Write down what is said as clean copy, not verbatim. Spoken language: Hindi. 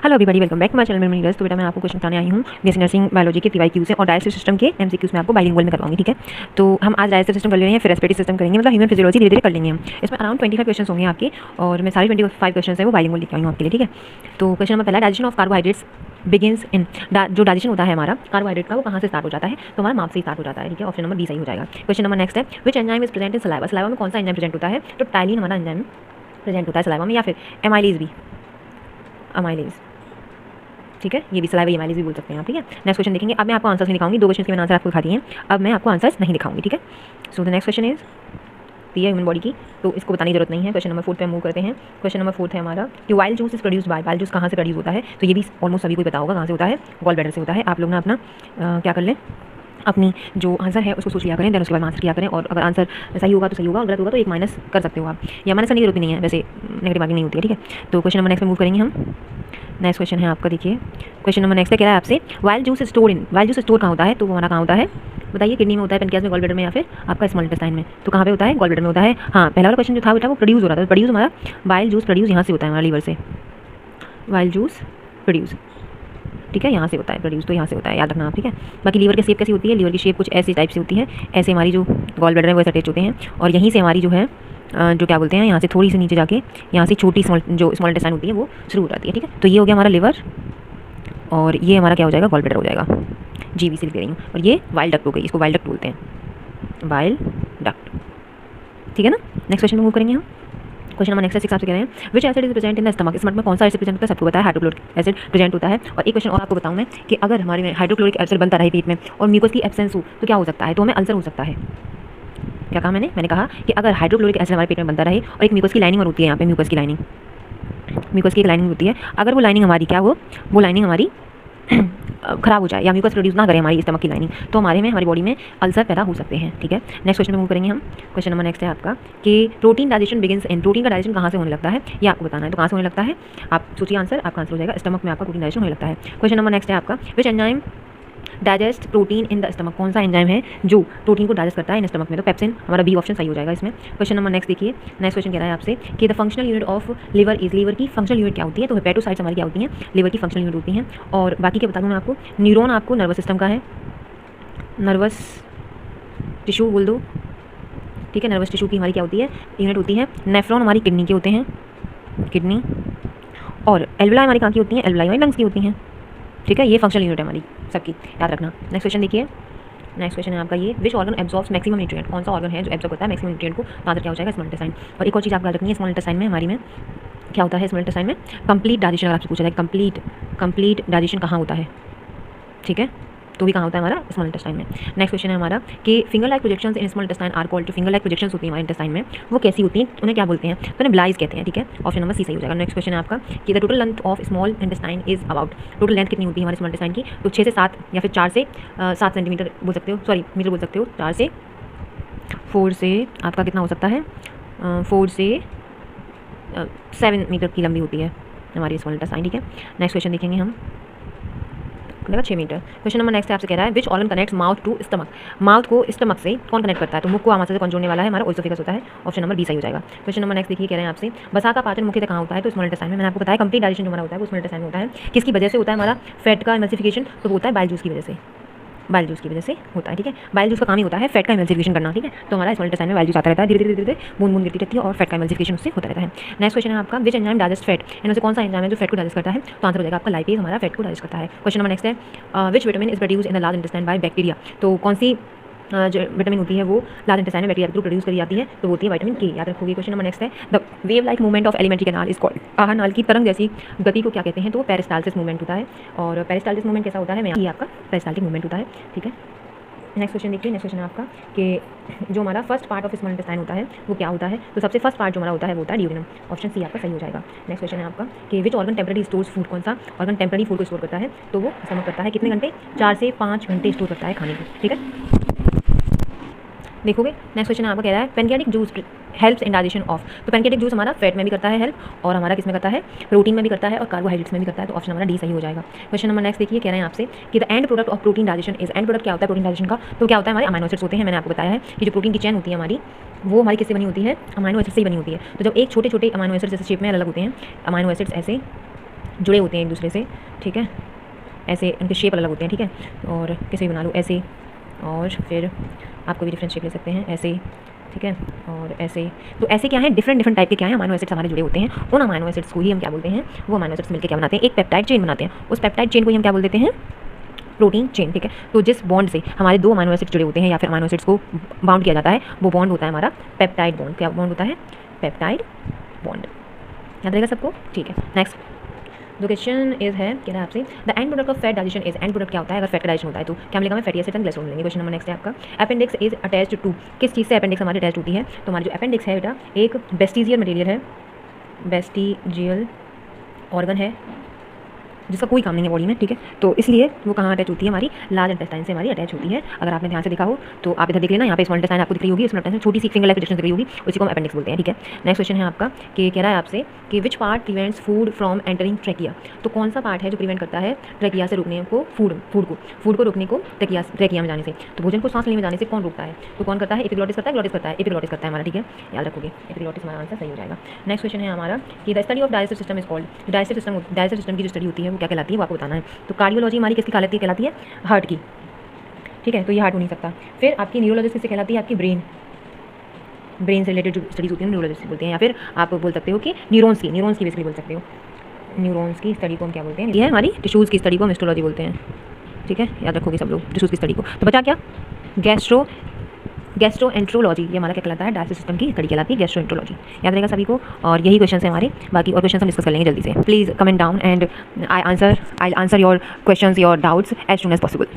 Hello everybody, welcome back to my channel मेरी तो बेटा मैं आपको क्वेश्चन बताने आई हूँ बीएससी नर्सिंग बायोलॉजी के पीवाईक्यू से और डायजेस्टिव सिस्टम के एमसीक्यूज में आपको बाइलिंगुअल में करवाऊंगी। ठीक है, तो हम आज डायजेस्टिव सिस्टम कर ले रहे हैं, फिर रेस्पिरेटरी सिस्टम करेंगे, मतलब ह्यूमन फिजियोलॉजी धीरे धीरे कर लेंगे हम। इसमें अराउंड 25 क्वेश्चन होंगे आपके और मैं सारे 25 क्वेश्चन है वो बाइलिंगुअल लेके आई हूँ आपके लिए। ठीक है, तो क्वेश्चन नंबर पहला, digestion of carbohydrates begins in, जो डाइजेशन होता है हमारा कार्बोहाइड्रेट का वो कहाँ से स्टार्ट हो जाता है, तो हमारा माउथ से स्टार्ट हो जाता है। ठीक है, ऑप्शन नंबर बी सही हो जाएगा। क्वेश्चन नंबर नेक्स्ट है, which enzyme is present in saliva, saliva में कौन सा एंजाइम प्रेजेंट होता है, तो टाइलिन हमारा एंजाइम प्रेजेंट होता है सलाइवा में, या फिर एमाइलेज भी, अमाइलेज। ठीक है, ये भी सलाइवा एमाइलेज भी बोल सकते हैं आप। ठीक है, नेक्स्ट क्वेश्चन देखेंगे। अब मैं आपको आंसर्स नहीं दिखाऊंगी, 2 क्वेश्चन के मैंने आंसर आपको दिखा दिए हैं, अब मैं आपको आंसर्स नहीं दिखाऊंगी। ठीक है, so the next question is P है ह्यूमन बॉडी की, तो इसको बताने की जरूरत नहीं है। क्वेश्चन नंबर 4 पे मूव करते हैं। क्वेश्चन नंबर 4 है हमारा कि while juice is produce by, while juice कहाँ से प्रोड्यूस होता है, तो ये भी ऑलमोस्ट सभी को पता होगा कहाँ से होता है, गॉल ब्लैडर से होता है। आप लोग ना अपना क्या कर लें, अपनी जो आंसर है उसको सोच लिया करें, देन उसके बाद आंसर किया करें, और अगर आंसर सही होगा तो सही होगा, गलत होगा तो एक माइनस कर सकते हो आप, या माइनस करने की जरूरत नहीं है, वैसे नेगेटिव मार्किंग नहीं होती है। ठीक है, तो क्वेश्चन नंबर नेक्स्ट में मूव करेंगे हम। नेक्स्ट क्वेश्चन है आपका, देखिए क्वेश्चन नंबर नेक्स्ट है, कह रहा है आपसे while juice store in, while juice store कहाँ होता है, तो वो हमारा कहाँ होता है, बताइए, किडनी में होता है, पेनक्रियाज में, गॉल ब्लैडर में, या फिर आपका स्मॉल इंटेस्टाइन में, तो कहाँ पे होता है, गॉल ब्लैडर में होता है। हाँ, पहला वाला क्वेश्चन जो था बेटा वो प्रोड्यूस हो रहा था, प्रोड्यूस हमारा वाइल जूस प्रोड्यूस यहाँ से होता है, हमारा लीवर से वाइल जूस प्रोड्यूस। ठीक है, यहाँ से होता है प्रोड्यूस, तो यहाँ से होता है, याद रखना आप। ठीक है, बाकी लीवर की शेप कैसी होती है, लीवर की शेप कुछ ऐसे टाइप से होती है, ऐसे हमारी जो गॉल ब्लैडर है वो ऐसे अटैच होते हैं, और यहीं से हमारी जो है जो क्या बोलते हैं, यहाँ से थोड़ी सी नीचे जाके यहाँ से छोटी स्मॉल इंटेस्टाइन होती है वो शुरू हो जाती है। ठीक है, तो ये हो गया हमारा लिवर, और ये हमारा क्या हो जाएगा, गॉल ब्लैडर हो जाएगा, जीवी से लिख दे रही हूँ, और ये वाइल डक्ट हो गई, इसको वाइल डक्ट बोलते हैं, वाइल डक्ट। ठीक है ना, नेक्स्ट क्वेश्चन में मूव करेंगे हम। क्वेश्चन नंबर नेक्स्ट 6 आपसे कह रहे हैं विच acid is present in the stomach, stomach में कौन सा एसिड प्रेजेंट होता है, सबको पता है हाइड्रोक्लोरिक एसिड प्रेजेंट होता है। और एक क्वेश्चन और आपको बताऊं मैं कि अगर हमारे में हाइड्रोक्लोरिक एसिड बनता रहे पेट में और म्यूकस की एब्सेंस हो तो क्या हो सकता है, तो हमें अल्सर हो सकता है। क्या कहा मैंने कहा कि अगर हाइड्रोक्लोरिक एसिड हमारे पेट में बनता रहे और एक म्यूकस की लाइनिंग और होती है, यहाँ पे म्यूकस की लाइनिंग, म्यूकस की एक लाइनिंग होती है, अगर वो लाइनिंग हमारी क्या हो, वो लाइनिंग हमारी खराब हो जाए या म्यूकस प्रोड्यूस ना करे हमारी स्टमक की लाइनिंग, तो हमारे में, हमारी बॉडी में अल्सर पैदा हो सकते हैं। ठीक है, नेक्स्ट क्वेश्चन में मूव करेंगे हम। क्वेश्चन नंबर नेक्स्ट है आपका कि protein digestion begins in, protein का डाइजेशन कहाँ से होने लगता है, ये आपको बताना है, तो कहाँ से होने लगता है, आप सोचिए आंसर, आपका आंसर हो जाएगा स्टमक में आपका प्रोटीन डाइजेशन होने लगता है। क्वेश्चन नंबर नेक्स्ट है आपका which enzyme digest protein in the stomach, कौन सा एंजाइम है जो प्रोटीन को डाइजेस्ट करता है इन स्टमक में, तो पेप्सिन, हमारा बी ऑप्शन सही हो जाएगा इसमें। क्वेश्चन नंबर नेक्स्ट देखिए, नेक्स्ट क्वेश्चन कह रहा है आपसे कि the functional unit of liver is, liver की फंक्शनल यूनिट क्या होती है, तो हेपेटोसाइट्स हमारी क्या होती हैं, लिवर की फंक्शनल यूनिट होती हैं। और बाकी क्या बता दूँ मैं आपको, न्यूरॉन आपको नर्वस सिस्टम का है, नर्वस टिश्यू बोल दो। ठीक है, नर्वस टिश्यू की हमारी क्या होती है, यूनिट होती है। नेफ्रॉन हमारी किडनी के होते हैं, किडनी, और एल्वुलाई हमारी कहाँ की होती हैं, एल्वुलाई हमारी लंग्स की होती हैं। ठीक है, ये फंक्शनल यूनिट है हमारी सबकी, याद रखना। नेक्स्ट क्वेश्चन देखिए, नेक्स्ट क्वेश्चन है आपका ये which organ absorbs maximum nutrient, कौन सा ऑर्गन है जो एब्जॉर्ब करता है मैक्सिमम न्यूट्रिएंट को, तो आंसर क्या हो जाएगा, स्मॉल इंटेस्टाइन। और एक और चीज़ आप याद रखनी है, स्मॉल इंटेस्टाइन में हमारी में क्या होता है, स्मॉल इंटेस्टाइन में कंप्लीट डाइजेशन, अगर आपसे पूछा जाए कंप्लीट डाइजेशन कहाँ होता है, ठीक है, तो भी कहाँ होता है हमारा, स्मॉल इंटेस्टाइन में। नेक्स्ट क्वेश्चन है हमारा कि finger like projections in small intestine are called, जो फिंगर लाइक प्रोजेक्शंस होती हैं हमारे इंटेस्टाइन में वो कैसी होती हैं, उन्हें क्या बोलते हैं, तो उन्हें ब्लाइज कहते हैं। ठीक है, ऑप्शन नंबर सी सही हो जाएगा। नेक्स्ट क्वेश्चन है आपका कि the total length of small intestine is about, total length कितनी होती है हमारे स्मॉल इंटेस्टाइन की, तो 6 से 7 या फिर 4 से 7 सेंटीमीटर बोल सकते हो, सॉरी मीटर बोल सकते हो, 4 से 4 से आपका कितना हो सकता है, 4 से 7 मीटर की लंबी होती है हमारी स्मॉल इंटेस्टाइन। ठीक है, नेक्स्ट क्वेश्चन देखेंगे हम, 6 मीटर। क्वेश्चन नंबर नेक्स्ट आपसे कह रहा है which organ connects mouth to stomach, mouth को स्टमक से कौन कनेक्ट करता है, तो मुख को आमाशय से कौन जोड़ने वाला है, हमारा ओएसोफेगस होता है, ऑप्शन नंबर बी सही हो जाएगा। क्वेश्चन नंबर नेक्स्ट देखिए, कह रहे हैं आपसे वसा का पाचन मुख्यतः कहाँ होता है, तो स्मॉल इंटेस्टाइन में। मैंने आपको बताया कंप्लीट डाइजेशन जो हमारा होता है वो स्मॉल इंटेस्टाइन में होता है। किसकी वजह से होता है हमारा, फैट का एमल्सिफिकेशन, तो होता है बाइल जूस की वजह से, बाइल जूस की वजह से होता है। ठीक है, बाइल जूस का काम ही होता है फैट का एमल्सिफिकेशन करना। ठीक है, तो हमारा स्मॉल इंटेस्टाइन में बाइल जूस आता रहता है, धीरे धीरे धीरे बूंद बूंद गिरती रहती है और फैट का एमल्सिफिकेशन उससे होता रहता है। नेक्स्ट क्वेश्चन है आपका विच एंजाइम डाइजेस्ट फैट, इनमें से कौन सा एंजाइम है जो फैट को डाइजेस्ट करता है, तो आंसर हो जाएगा आपका लाइपेज, हमारा फैट को डाइजेस्ट करता है। क्वेश्चन नंबर नेक्स्ट है which vitamin is produce in the large intestine by bacteria, तो कौन सी जो विटामिन होती है वो लार्ज इंटेस्टाइन में बैक्टीरिया के थ्रू प्रोड्यूस करी जाती है, तो वो होती है विटामिन के, याद रखोगे। क्वेश्चन नंबर नेक्स्ट है the wave like movement of alimentary canal is called, आहार नाल की तरंग जैसी गति को क्या कहते हैं, तो वो पेरिस्टाल्सिस मूवमेंट होता है। और पेरिस्टाल्सिस मूवमेंट कैसा होता है, ये आपका पेरिस्टाल्टिक मूवमेंट होता है। ठीक है, नेक्स्ट क्वेश्चन देखिए, नेक्स्ट क्वेश्चन है आपका कि जो हमारा first part of small intestine होता है वो क्या होता है, तो सबसे फर्स्ट पार्ट जो हमारा होता है वो होता है ड्यूडेनम, ऑप्शन सी आपका सही हो जाएगा। नेक्स्ट क्वेश्चन है आपका कि which organ temporary stores food, कौन सा ऑर्गन टेम्पररी फूड को स्टोर करता है, तो वो स्टमक करता है, कितने घंटे, 4 से 5 घंटे स्टोर करता है खाने को। ठीक है, देखोगे। नेक्स्ट क्वेश्चन आपको कह रहा है pancreatic juice helps in digestion of, तो पेनक्रियाटिक जूस हमारा फैट में भी करता है हेल्प, और हमारा किस में करता है, प्रोटीन में भी करता है और कार्बोहाइड्रेट्स में भी करता है, तो ऑप्शन हमारा डी सही हो जाएगा। क्वेश्चन नंबर नेक्स्ट देखिए, कह रहे हैं आपसे कि the end product of protein digestion is, and product क्या होता है प्रोटीन डाइजेशन का, तो क्या होता है हमारे अमाइनो एसिड्स होते हैं। मैंने आपको बताया है कि जो प्रोटीन की चेन होती है हमारी वो हमारी किससे बनी होती है, अमाइनो एसिड से ही बनी होती है। तो जब एक छोटे छोटे अमाइनो एसिड जैसे शेप में अलग होते हैं, अमाइनो एसिड्स ऐसे जुड़े होते हैं एक दूसरे से, ठीक है, ऐसे उनके शेप अलग होते हैं, ठीक है, और कैसे भी बना लो ऐसे, और फिर आपको भी डिफरेंट शेप ले सकते हैं ऐसे, ठीक है, और ऐसे। तो ऐसे क्या है, डिफरेंट डिफरेंट टाइप के क्या है अमाइनो एसिड्स हमारे जुड़े होते हैं। उन अमाइनो एसिड्स को ही हम क्या बोलते हैं, वो अमाइनो एसिड्स मिलकर क्या बनाते हैं, एक पेप्टाइड चेन बनाते हैं। उस पेप्टाइड चेन को ही हम क्या बोल देते हैं, प्रोटीन चेन, ठीक है। तो जिस बॉन्ड से हमारे दो अमाइनो एसिड्स जुड़े होते हैं या फिर अमाइनो एसिड्स को बाउंड किया जाता है, वो बॉन्ड होता है हमारा पेप्टाइड बॉन्ड। क्या बॉन्ड होता है, पेप्टाइड बॉन्ड। याद रहेगा सबको, ठीक है। नेक्स्ट जो क्वेश्चन इज है, कह रहा है आपसे the end product of fat digestion is, and product क्या होता है अगर फैट का डाइजेशन होता है तो क्या मिलेगा, मैं फैटी एसिड एंड ग्लिसरॉल मिलेंगे। क्वेश्चन नंबर नेक्स्ट है आपका, अपेंडिक्स इज अटैच्ड टू, किस चीज़ से अपेंडिक्स हमारी अटैच होती है, तो हमारी जो अपेंडिक्स है बेटा एक वेस्टिजियल मटेरियल है, वेस्टिजियल ऑर्गन है जिसका कोई काम नहीं है बॉडी में, ठीक है। तो इसलिए वो कहाँ अटैच होती है, हमारी लार्ज इंटेस्टाइन से हमारी अटैच होती है। अगर आपने ध्यान से देखा हो तो आप इधर देख लेना, यहाँ पे स्मॉल इंटेस्टाइन आपको दिख रही होगी, स्मॉल इंटेस्टाइन छोटी सी फिंगर लाइक दिख रही होगी, उसी को हम अपेंडिक्स बोलते हैं, ठीक है। नेक्स्ट क्वेश्चन है आपका कि कह रहा है आपसे कि which part prevents food from entering trachea, तो कौन सा पार्ट है जो प्रिवेंट करता है ट्रेकिया से रोकने को, फूड को रोकने को ट्रेकिया में जाने से। तो भोजन को सांस लेने में जाने से कौन रोकता है, तो कौन करता है, एपिग्लॉटिस करता है, ग्लॉटिस करता है, एपिग्लॉटिस करता है हमारा, ठीक है, याद रखोगे एपिग्लॉटिस हमारा आंसर सही हो जाएगा। नेक्स्ट क्वेश्चन है हमारा कि the study of digestive system is called, digestive system की जो स्टडी होती है वो क्या कहलाती है, वो आपको बताना है। तो कार्डियोलॉजी हमारी किसकी कहलाती है, हार्ट की, ठीक है, तो ये हार्ट हो नहीं सकता। फिर आपकी न्यूरोलॉजिस्ट किससे कहलाती है, आपकी ब्रेन से रिलेटेड जो स्टडीज होती है न्यूरोलॉजिस्ट बोलते हैं, या फिर आप बोल सकते हो कि न्यूरॉन्स की बेसिकली बोल सकते हो। न्यूरॉन्स की स्टडी को हम क्या बोलते हैं, ये है हमारी टिश्यूज़ की स्टडी को हम हिस्टोलॉजी बोलते हैं, ठीक है, याद रखोगे सब लोग टिश्यूज़ की स्टडी को। तो बचा क्या, गैस्ट्रोएंट्रोलॉजी, ये हमारा क्या कहलाता है, डाइजेस्टिव सिस्टम की स्टडी कहलाती है गैस्ट्रोएंट्रोलॉजी। याद रहेगा सभी को, और यही क्वेश्चन है हमारे, बाकी और क्वेश्चन हम डिस्कस कर लेंगे जल्दी से। Please comment down and I answer your questions, your doubts as soon as possible.